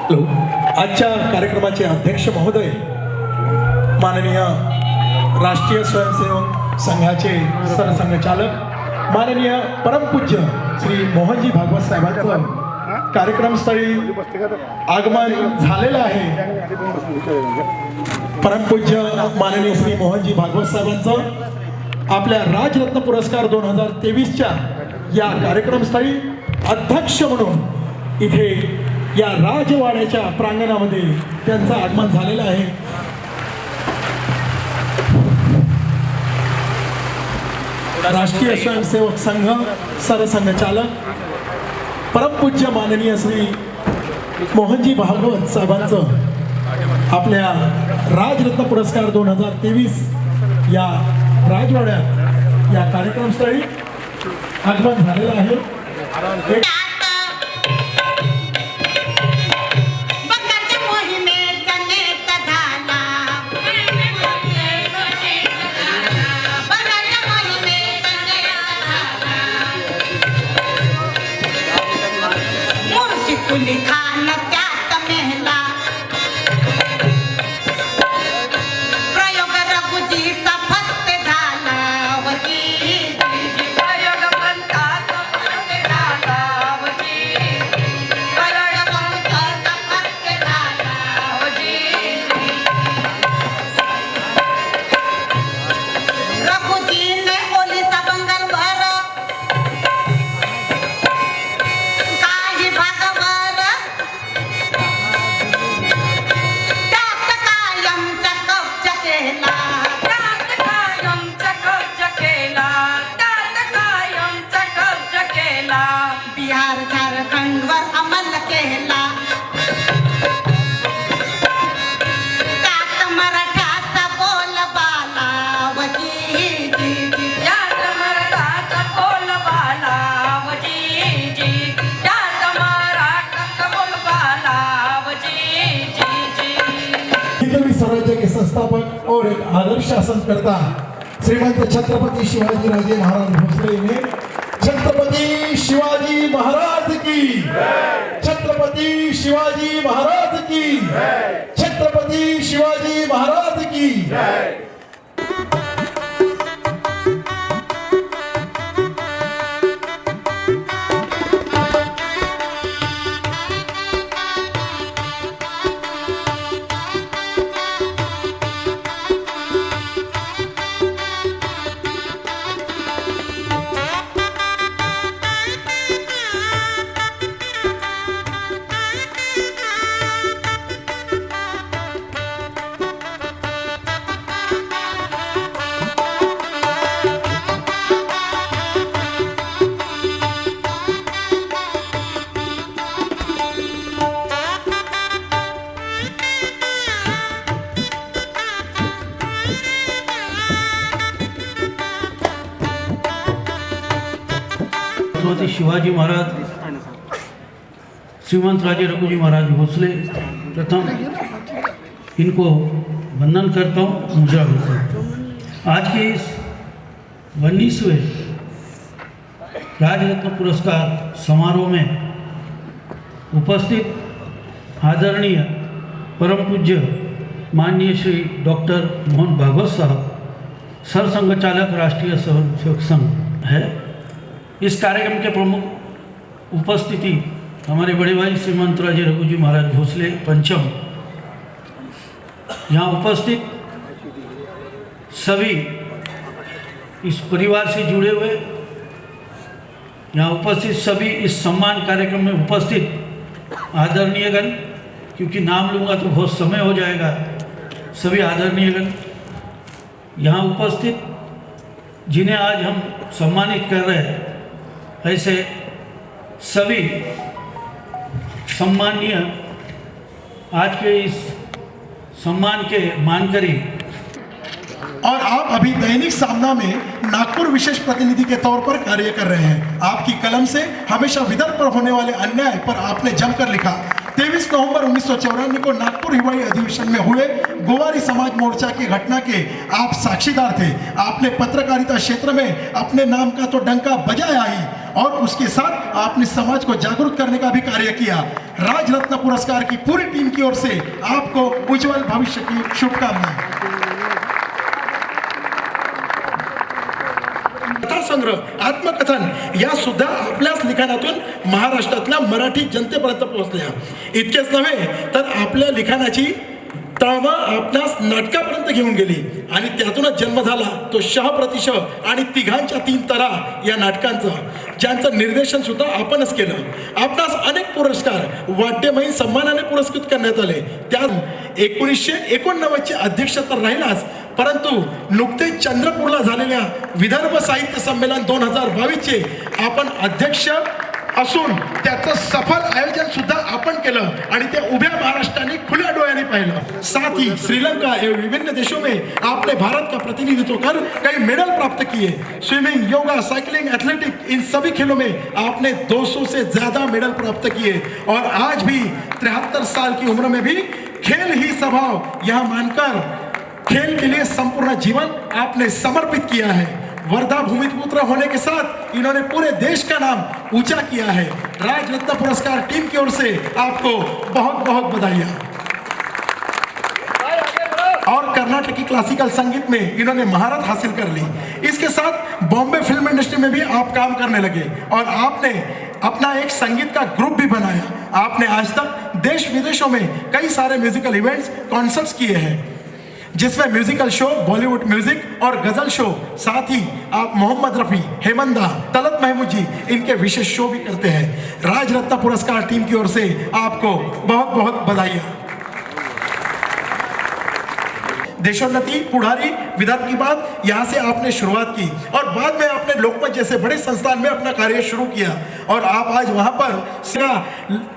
आजच्या कार्यक्रमाचे अध्यक्ष महोदय, माननीय राष्ट्रीय स्वयंसेवक संघाचे सरसंघचालक माननीय परमपूज्य श्री मोहनजी भागवत साहेबांचं कार्यक्रमस्थळी आगमन झालेलं आहे। परमपूज्य माननीय श्री मोहनजी भागवत साहेबांचं आपल्या राजरत्न पुरस्कार 2023च्या या कार्यक्रमस्थळी अध्यक्ष म्हणून इथे या राजवाड्याच्या प्रांगणामध्ये त्यांचं आगमन झालेलं आहे। राष्ट्रीय स्वयंसेवक संघ सरसंघचालक परमपूज्य माननीय श्री मोहनजी भागवत साहेबांचं आपल्या राजरत्न पुरस्कार 2023 या राजवाड्यात या कार्यक्रमस्थळी आगमन झालेलं आहे। खान त्यात मेहला प्रयोग रघुजीचा फक्त झाला वजी प्रयोग म्हणतात फक्त झाला वजी प्रयोग म्हणतात फक्त झाला वजी रघुजीने ओलीचा बंगल भर काही भागवा बिहार झारखंडवर अंमल केला, त्यात मराठाचा बोलबाला वजी त्यात मराठाचा बोलबाला वजी त्यात मराठाचा बोलबाला वजी हिंदवी स्वराज्य के संस्थापक और एक आदर्श शासनकर्ता श्रीमंत छत्रपति शिवाजी राजे महाराज भोसले ने छत्रपति शिवाजी महाराज की, छत्रपति शिवाजी महाराज की, छत्रपति शिवाजी महाराज की। छत्रपति शिवाजी महाराज श्रीमंत राजे रघुजी महाराज भोसले प्रथम इनको वंदन करता हूँ, मुद्रा करता हूँ। आज के इस 19वें राजरत्न पुरस्कार समारोह में उपस्थित आदरणीय परम पूज्य माननीय श्री डॉक्टर मोहन भागवत साहब सरसंघचालक राष्ट्रीय स्वयंसेवक संघ है। इस कार्यक्रम के प्रमुख उपस्थिति हमारे बड़े भाई श्रीमंत राजे रघुजी महाराज भोसले पंचम, यहाँ उपस्थित सभी इस परिवार से जुड़े हुए, यहाँ उपस्थित सभी इस सम्मान कार्यक्रम में उपस्थित आदरणीयगण, क्योंकि नाम लूँगा तो बहुत समय हो जाएगा, सभी आदरणीयगण यहाँ उपस्थित जिन्हें आज हम सम्मानित कर रहे हैं, ऐसे सभी सम्मानीय आज के इस सम्मान के मानकरी। और आप अभी दैनिक सामना में नागपुर विशेष प्रतिनिधि के तौर पर कार्य कर रहे हैं। आपकी कलम से हमेशा विदर्भ पर होने वाले अन्याय पर आपने जमकर लिखा। 23 नवंबर 1994 को नागपुर हिवाई अधिवेशन में हुए गोवारी समाज मोर्चा की घटना के आप साक्षीदार थे। आपने पत्रकारिता क्षेत्र में अपने नाम का तो डंका बजाया ही, और उसके साथ आपने समाज को जागरूक करने का भी कार्य किया। राज रत्न पुरस्कार की पूरी टीम की ओर से आपको उज्जवल भविष्य की शुभकामनाएं। कथासंग्रह, आत्मकथन या सुद्धा आपल्याच लिखाणातून महाराष्ट्रातल्या मराठी जनतेपर्यंत पोहोचल्या। इतकेच नव्हे तर आपल्या लिखाणाची तळमळ आपल्यास नाटकापर्यंत घेऊन गेली आणि त्यातूनच जन्म झाला तो शह प्रतिशह आणि तिघांच्या तीन तरा या नाटकांचा, ज्यांचं निर्देशन सुद्धा आपणच केलं। आपणास अनेक पुरस्कार वाद्यमयी सन्मानाने पुरस्कृत करण्यात आले। त्यात 1989 चे अध्यक्ष तर राहिलाच, परंतु नुकतेच चंद्रपूरला झालेल्या विदर्भ साहित्य संमेलन 2022 चे आपण अध्यक्ष असून त्याचं सफल आयोजन सुद्धा आपण केलं आणि ते उभ्या महाराष्ट्राने खुल्या डोळ्याने पाहिलं। साथ ही श्रीलंका एवं विभिन्न देशों में आपने भारत का प्रतिनिधित्व कर कई मेडल प्राप्त किए। स्विमिंग, योगा, साइकिलिंग, एथलेटिक, इन सभी खेलों में आपने 200 से ज्यादा मेडल प्राप्त किए और आज भी 73 साल की उम्र में भी खेल ही स्वभाव यह मानकर खेल के लिए संपूर्ण जीवन आपने समर्पित किया है। वर्धा भूमिपुत्र होने के साथ इन्होंने पूरे देश का नाम ऊंचा किया है। राज रत्न पुरस्कार टीम की ओर से आपको बहुत बहुत बधाइयां। और कर्नाटकी क्लासिकल संगीत में इन्होंने महारत हासिल कर ली। इसके साथ बॉम्बे फिल्म इंडस्ट्री में भी आप काम करने लगे और आपने अपना एक संगीत का ग्रुप भी बनाया। आपने आज तक देश विदेशों में कई सारे म्यूजिकल इवेंट्स, कॉन्सर्ट्स किए हैं, जिसमें म्यूजिकल शो, बॉलीवुड म्यूजिक और गजल शो, साथ ही आप मोहम्मद रफी, हेमंदा, तलत महमूद जी इनके विशेष शो भी करते हैं। राज रत्न पुरस्कार टीम की ओर से आपको बहुत बहुत बधाइयां। देशोन्नति, पुढ़ारी, विदर्भ की बात, यहाँ से आपने शुरुआत की और बाद में आपने लोकमत जैसे बड़े संस्थान में अपना कार्य शुरू किया और आप आज वहाँ पर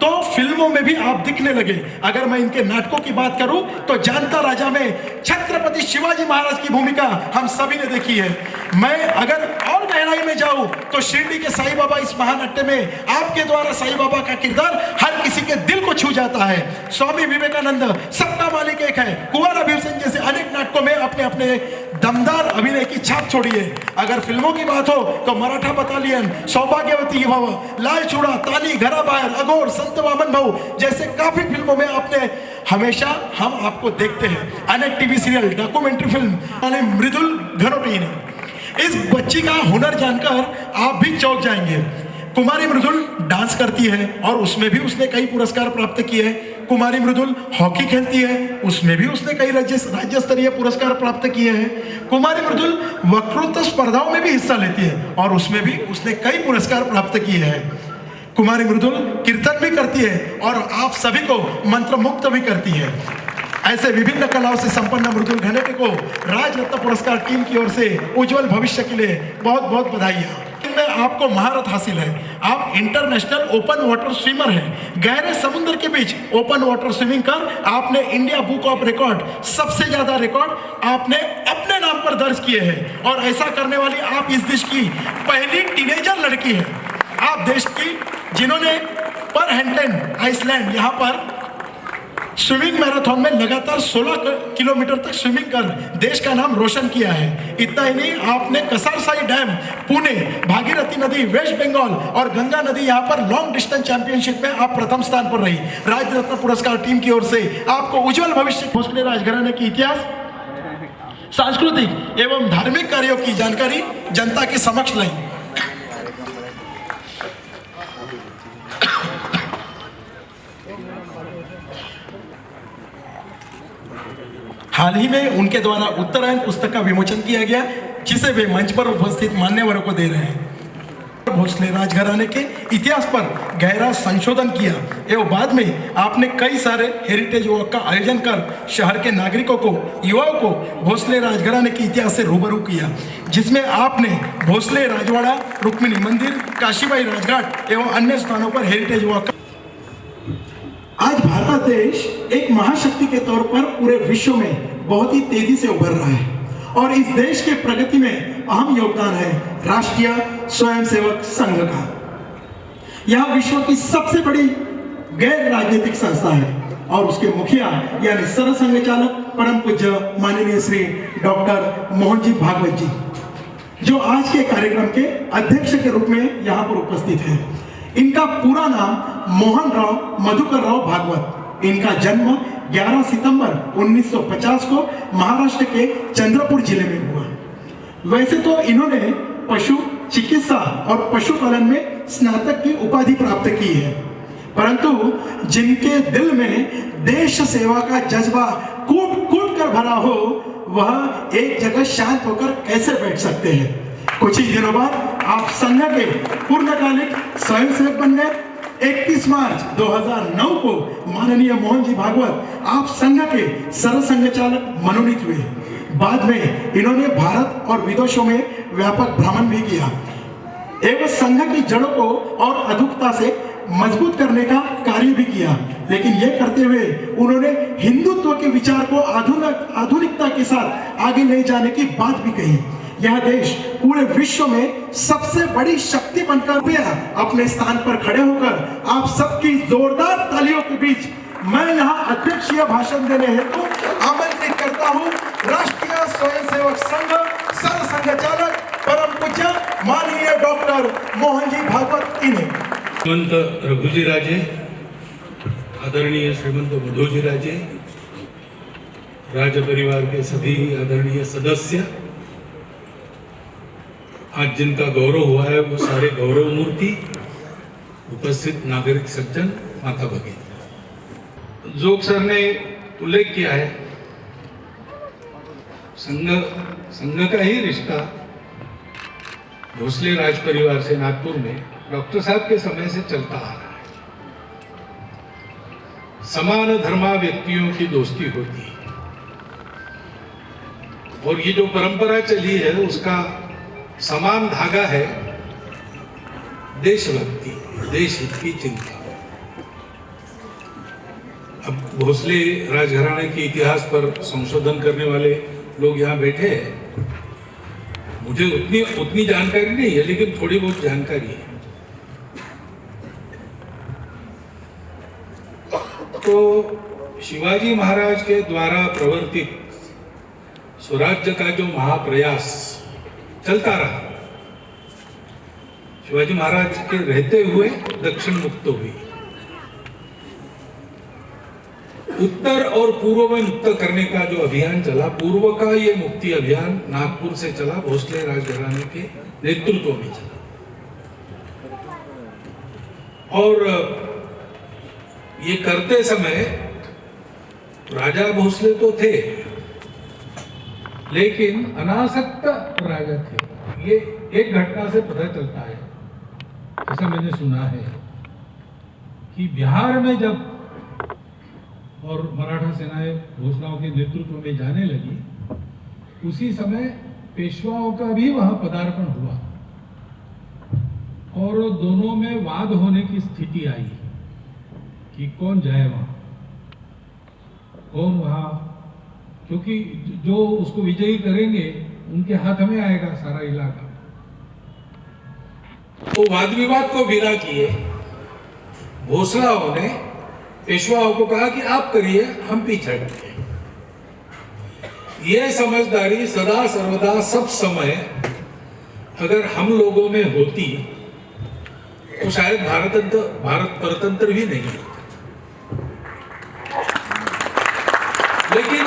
तो फिल्मों में भी आप दिखने लगे। अगर मैं इनके नाटकों की बात करूं तो जानता राजा में छत्रपति शिवाजी महाराज की भूमिका हम सभी ने देखी है। मैं अगर और गहराई में जाऊं तो शिरडी के साईं बाबा इस महानाट्य में आपके द्वारा साईं बाबा का किरदार हर किसी के दिल को छू जाता है। स्वामी विवेकानंद, सबका मालिक एक है, कुंवर अभिषेक जैसे अनेक नाटकों में अपने अपने दमदार अभिनय की छाप छोड़ी है। अगर फिल्मों की बात हो तो मराठा बटालियन, सौभाग्यवती भव, लाल चूड़ा, ताली, घरा बाहर, अघोर, संत वामन भाऊ जैसे काफी फिल्मों में आपने हमेशा हम आपको देखते हैं। अनेक टीवी सीरियल, डॉक्यूमेंट्री फिल्म मृदुल घनोटी ने इस बच्ची का हुनर जानकर आप भी चौंक जाएंगे। कुमारी मृदुल डांस करती है और उसमें भी उसने कई पुरस्कार प्राप्त किए हैं। कुमारी मृदुल हॉकी खेलती है, उसमें भी उसने कई राज्य स्तरीय पुरस्कार प्राप्त किए हैं। कुमारी मृदुल वक्तृत्व स्पर्धाओं में भी हिस्सा लेती है और उसमें भी उसने कई पुरस्कार प्राप्त किए हैं। कुमारी मृदुल कीर्तन भी करती है और आप सभी को मंत्रमुग्ध भी करती है। ऐसे विभिन्न कलाओं से संपन्न मृदुल घनेटे को राज रत्न पुरस्कार टीम की ओर से उज्जवल भविष्य के लिए बहुत बहुत बधाइयाँ। इनमें आपको महारत हासिल है। आप इंटरनेशनल ओपन वाटर स्विमर हैं। गहरे समुद्र के बीच ओपन वाटर स्विमिंग कर आपने इंडिया बुक ऑफ रिकॉर्ड सबसे ज्यादा रिकॉर्ड आपने अपने नाम पर दर्ज किए हैं और ऐसा करने वाली आप इस देश की पहली टीनेजर लड़की है। आप देश की जिन्होंने पर हैंडलैंड आइसलैंड यहाँ पर स्विमिंग मैराथन में लगातार 16 किलोमीटर तक स्विमिंग कर देश का नाम रोशन किया है। इतना ही नहीं, आपने कसारसाई डैम, पुणे, भागीरथी नदी, वेस्ट बंगाल और गंगा नदी यहाँ पर लॉन्ग डिस्टेंस चैंपियनशिप में आप प्रथम स्थान पर रही। राज रत्न पुरस्कार टीम की ओर से आपको उज्जवल भविष्य। भोसले राजघराने की इतिहास, सांस्कृतिक एवं धार्मिक कार्यों की जानकारी जनता के समक्ष लाई। हाल ही में उनके द्वारा उत्तरायण पुस्तक का विमोचन किया गया, जिसे वे मंच पर उपस्थित मान्यवरों को दे रहे हैं। भोसले राजघराने के इतिहास पर गहरा संशोधन किया एवं बाद में आपने कई सारे हेरिटेज वॉक का आयोजन कर शहर के नागरिकों को, युवाओं को भोसले राजघराने के इतिहास से रूबरू किया, जिसमें आपने भोसले राजवाड़ा, रुक्मिणी मंदिर, काशीबाई राजघाट एवं अन्य स्थानों पर हेरिटेज वॉक। आज भारत देश एक महाशक्ति के तौर पर पूरे विश्व में बहुत ही तेजी से उभर रहा है और इस देश के प्रगति में अहम योगदान है राष्ट्रीय स्वयंसेवक संघ का। यह विश्व की सबसे बड़ी गैर राजनीतिक संस्था है और उसके मुखिया यानी सरसंघचालक परम पूज्य माननीय श्री डॉक्टर मोहन जी भागवत जी, जो आज के कार्यक्रम के अध्यक्ष के रूप में यहाँ पर उपस्थित हैं। इनका पूरा नाम मोहन राव मधुकर राव भागवत। इनका जन्म 11 सितंबर 1950 को महाराष्ट्र के चंद्रपुर जिले में हुआ। वैसे तो इन्होंने पशु चिकित्सा और पशुपालन में स्नातक की उपाधि प्राप्त की है, परंतु जिनके दिल में देश सेवा का जज्बा कूट कूट कर भरा हो, वह एक जगह शांत होकर कैसे बैठ सकते हैं। कुछ ही दिनों बाद आप संघ के पूर्णकालिक स्वयंसेवक बन गए। 31 मार्च 2009 को माननीय मोहन जी भागवत आप संघ के सरसंघ चालक मनोनीत हुए। बाद में इन्होंने भारत और विदेशों में व्यापक भ्रमण भी किया एवं संघ की जड़ों को और अधुकता से मजबूत करने का कार्य भी किया। लेकिन यह करते हुए उन्होंने हिंदुत्व के विचार को आधुनिकता के साथ आगे ले जाने की बात भी कही। यह देश पूरे विश्व में सबसे बड़ी शक्ति बनकर अपने स्थान पर खड़े होकर आप सबकी जोरदार तालियों के बीच मैं यहाँ अध्यक्षीय भाषण देने हेतु आमंत्रित करता हूँ राष्ट्रीय स्वयंसेवक संघ सरसंघ चालक परम पूज्य माननीय डॉक्टर मोहन जी भागवत इन्हें। श्रीमंत रघुजी राजे, आदरणीय श्रीमंत मधुजी राजे, राज परिवार के सभी आदरणीय सदस्य, आज जिनका गौरव हुआ है वो सारे गौरव मूर्ति, उपस्थित नागरिक सज्जन, माता भगिनी। जोग सर ने उल्लेख किया है संघ का ही रिश्ता भोसले राज परिवार से नागपुर में डॉक्टर साहब के समय से चलता आ रहा है। समान धर्मा व्यक्तियों की दोस्ती होती है और ये जो परंपरा चली है उसका समान धागा है देशभक्ति, देश हित की चिंता। अब भोसले राजघराने के इतिहास पर संशोधन करने वाले लोग यहाँ बैठे हैं। मुझे उतनी जानकारी नहीं है, लेकिन थोड़ी बहुत जानकारी है। तो शिवाजी महाराज के द्वारा प्रवर्तित स्वराज्य का जो महाप्रयास चलता रहा, शिवाजी महाराज के रहते हुए दक्षिण मुक्त हुई, उत्तर और पूर्व में मुक्त करने का जो अभियान चला, पूर्व का ये मुक्ति अभियान नागपुर से चला, भोसले राजघराने के नेतृत्व में चला। और ये करते समय राजा भोसले तो थे, लेकिन अनासक्त राजा थे। ये एक घटना से पता चलता है, ऐसा मैंने सुना है कि बिहार में जब और मराठा सेनाएं भोसलाओं के नेतृत्व में जाने लगी, उसी समय पेशवाओं का भी वहां पदार्पण हुआ और दोनों में वाद होने की स्थिति आई कि कौन जाए वहां, कौन वहां, क्योंकि जो उसको विजयी करेंगे उनके हाथ में आएगा सारा इलाका। तो वाद विवाद को बिना किए भोसलाओं ने पेशवाओं को कहा कि आप करिए, हम पीछे हटते हैं। यह समझदारी सदा सर्वदा सब समय अगर हम लोगों में होती तो शायद भारत परतंत्र भी नहीं होता। लेकिन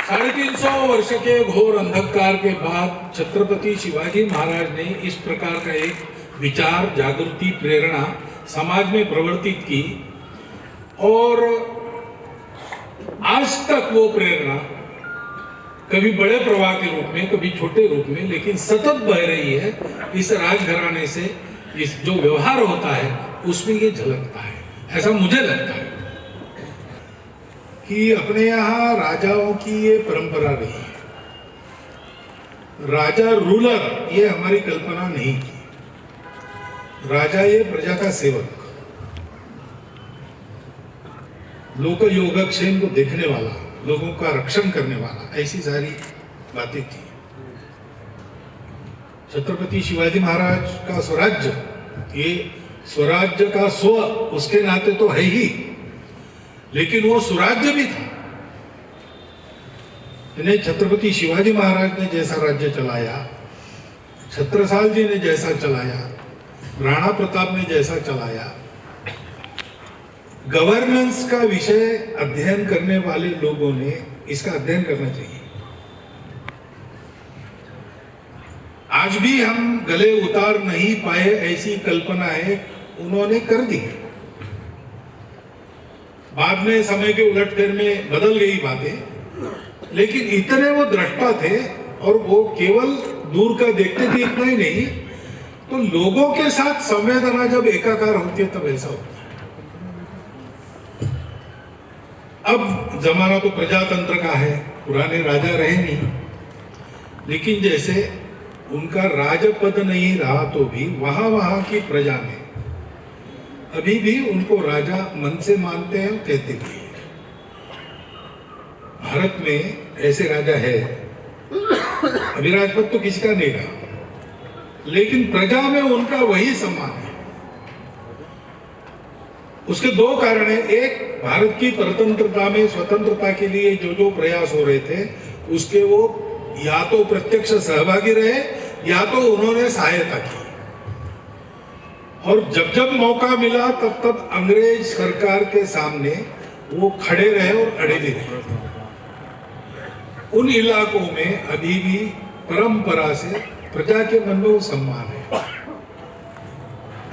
350 वर्ष के घोर अंधकार के बाद छत्रपति शिवाजी महाराज ने इस प्रकार का एक विचार, जागृति, प्रेरणा समाज में प्रवर्तित की और आज तक वो प्रेरणा कभी बड़े प्रवाह के रूप में, कभी छोटे रूप में, लेकिन सतत बह रही है। इस राजघराने से इस जो व्यवहार होता है उसमें ये झलकता है, ऐसा मुझे लगता है कि अपने यहाँ राजाओं की ये परंपरा रही है। राजा रूलर ये हमारी कल्पना नहीं की, राजा ये प्रजा का सेवक, लोक योगक्षेम को देखने वाला, लोगों का रक्षण करने वाला, ऐसी सारी बातें थी। छत्रपति शिवाजी महाराज का स्वराज्य, ये स्वराज्य का स्व उसके नाते तो है ही, लेकिन वो स्वराज्य भी था। इन्हें छत्रपति शिवाजी महाराज ने जैसा राज्य चलाया, छत्रसाल जी ने जैसा चलाया, राणा प्रताप ने जैसा चलाया, गवर्नेंस का विषय अध्ययन करने वाले लोगों ने इसका अध्ययन करना चाहिए। आज भी हम गले उतार नहीं पाए ऐसी कल्पनाएं उन्होंने कर दी। बाद में समय के उलटफेर में बदल गई बातें, लेकिन इतने वो दृष्टा थे और वो केवल दूर का देखते थे, इतना ही नहीं, तो लोगों के साथ संवेदना जब एकाकार होती है तब ऐसा होता है। अब जमाना तो प्रजातंत्र का है, पुराने राजा रहे नहीं, लेकिन जैसे उनका राजपद नहीं रहा तो भी वहां की प्रजा ने अभी भी उनको राजा मन से मानते हैं और कहते भी हैं। भारत में ऐसे राजा है, अभी राजपद तो किसी का नहीं रहा, लेकिन प्रजा में उनका वही सम्मान है। उसके दो कारण है। एक, भारत की परतंत्रता में स्वतंत्रता के लिए जो प्रयास हो रहे थे उसके वो या तो प्रत्यक्ष सहभागी रहे या तो उन्होंने सहायता की, और जब जब मौका मिला तब तब अंग्रेज सरकार के सामने वो खड़े रहे और अड़े भी रहे। उन इलाकों में अभी भी परंपरा से प्रजा के मन में वो सम्मान है।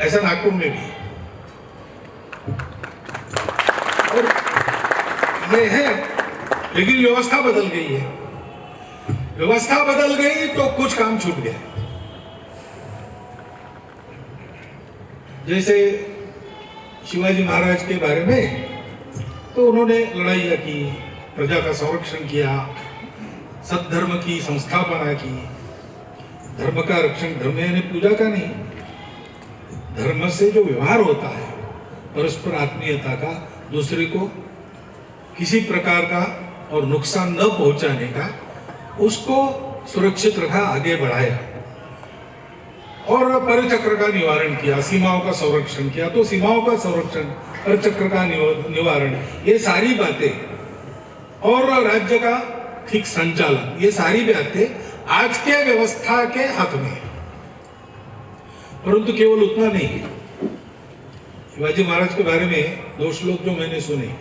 ऐसा नागपुर में भी, और ये है, लेकिन व्यवस्था बदल गई है। व्यवस्था बदल गई तो कुछ काम छूट गया। जैसे शिवाजी महाराज के बारे में तो उन्होंने लड़ाइयाँ की, प्रजा का संरक्षण किया, सद्धर्म की संस्थापना की। धर्म का रक्षण, धर्म यानी पूजा का नहीं, धर्म से जो व्यवहार होता है परस्पर आत्मीयता का, दूसरे को किसी प्रकार का और नुकसान न पहुंचाने का, उसको सुरक्षित रखा, आगे बढ़ाया और परिचक्र का निवारण किया, सीमाओं का संरक्षण किया। तो सीमाओं का संरक्षण, परिचक्र का निवारण, ये सारी बातें और राज्य का ठीक संचालन, ये सारी बातें आज के व्यवस्था के हाथ में है। परंतु केवल उतना नहीं है। शिवाजी महाराज के बारे में दो श्लोक जो मैंने सुने,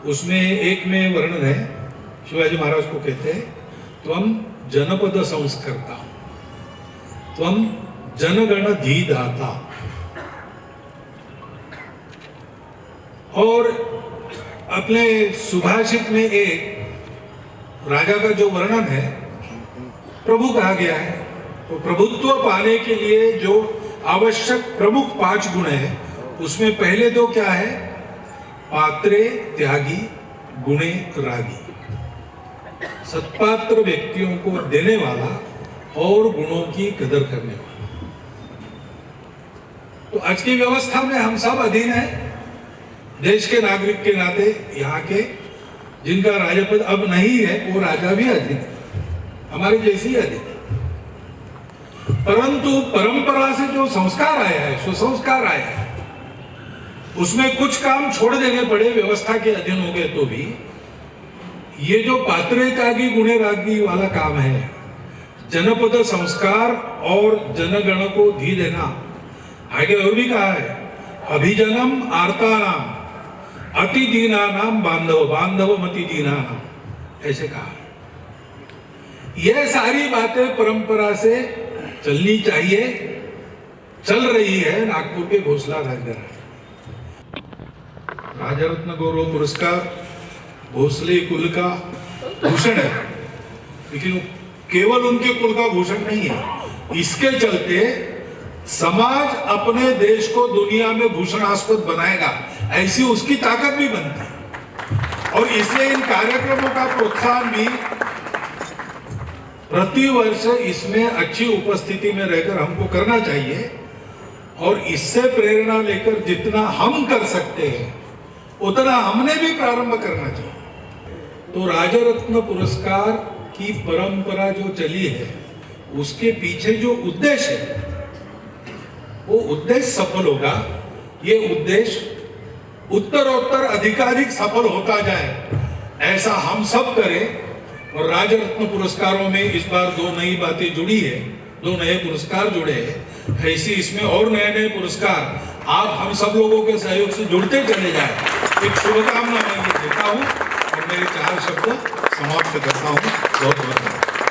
उसमें एक में वर्णन है, शिवाजी महाराज को कहते हैं, त्वं जनपद संस्कर्ता, त्वं जनगण धीदाता। और अपने सुभाषित में एक राजा का जो वर्णन है, प्रभु कहा गया है। तो प्रभुत्व पाने के लिए जो आवश्यक प्रमुख 5 गुण है, उसमें पहले 2 क्या है? पात्रे त्यागी, गुणे रागी। सत्पात्र व्यक्तियों को देने वाला और गुणों की कदर करने वाला। तो आज की व्यवस्था में हम सब अधीन हैं, देश के नागरिक के नाते। यहाँ के जिनका राजपद अब नहीं है वो राजा भी अधीन है, हमारे जैसे ही अधीन है। परंतु परंपरा से जो संस्कार आया है, सुसंस्कार आया है, उसमें कुछ काम छोड़ देने पड़े, व्यवस्था के अधीन हो गए तो भी। ये जो पात्रे त्यागी गुणे रागी वाला काम है, जनपद संस्कार और जनगण को धी देना, आगे और भी कहा है, अभिजनम आर्तानाम अति दीनानाम बांधव, बांधव मति दीनानाम, ऐसे कहा। यह सारी बातें परंपरा से चलनी चाहिए, चल रही है। नागपुर के भोसला राजगढ़ राजा रत्न गौरव पुरस्कार भोसले कुल का भूषण है, लेकिन केवल उनके कुल का भूषण नहीं है। इसके चलते समाज अपने देश को दुनिया में भूषणास्पद बनाएगा, ऐसी उसकी ताकत भी बनती है। और इसलिए इन कार्यक्रमों का प्रोत्साहन भी प्रतिवर्ष इसमें अच्छी उपस्थिति में रहकर हमको करना चाहिए। और इससे प्रेरणा लेकर जितना हम कर सकते हैं उतना हमने भी प्रारंभ करना चाहिए। तो राजा रत्न पुरस्कार की परंपरा जो चली है, उसके पीछे जो उद्देश्य है, वो उद्देश्य सफल होगा। ये उद्देश्य उत्तरोत्तर अधिकाधिक सफल होता जाए, ऐसा हम सब करें और राजरत्न पुरस्कारों में इस बार 2 नई बातें जुड़ी है, 2 नए पुरस्कार जुड़े हैं। ऐसी इसमें और नए पुरस्कार आप हम सब लोगों के सहयोग से जुड़ते चले जाए, एक शुभकामना मैं ये देता हूँ और मेरे 4 शब्द समाप्त करता हूँ। बहुत बहुत धन्यवाद।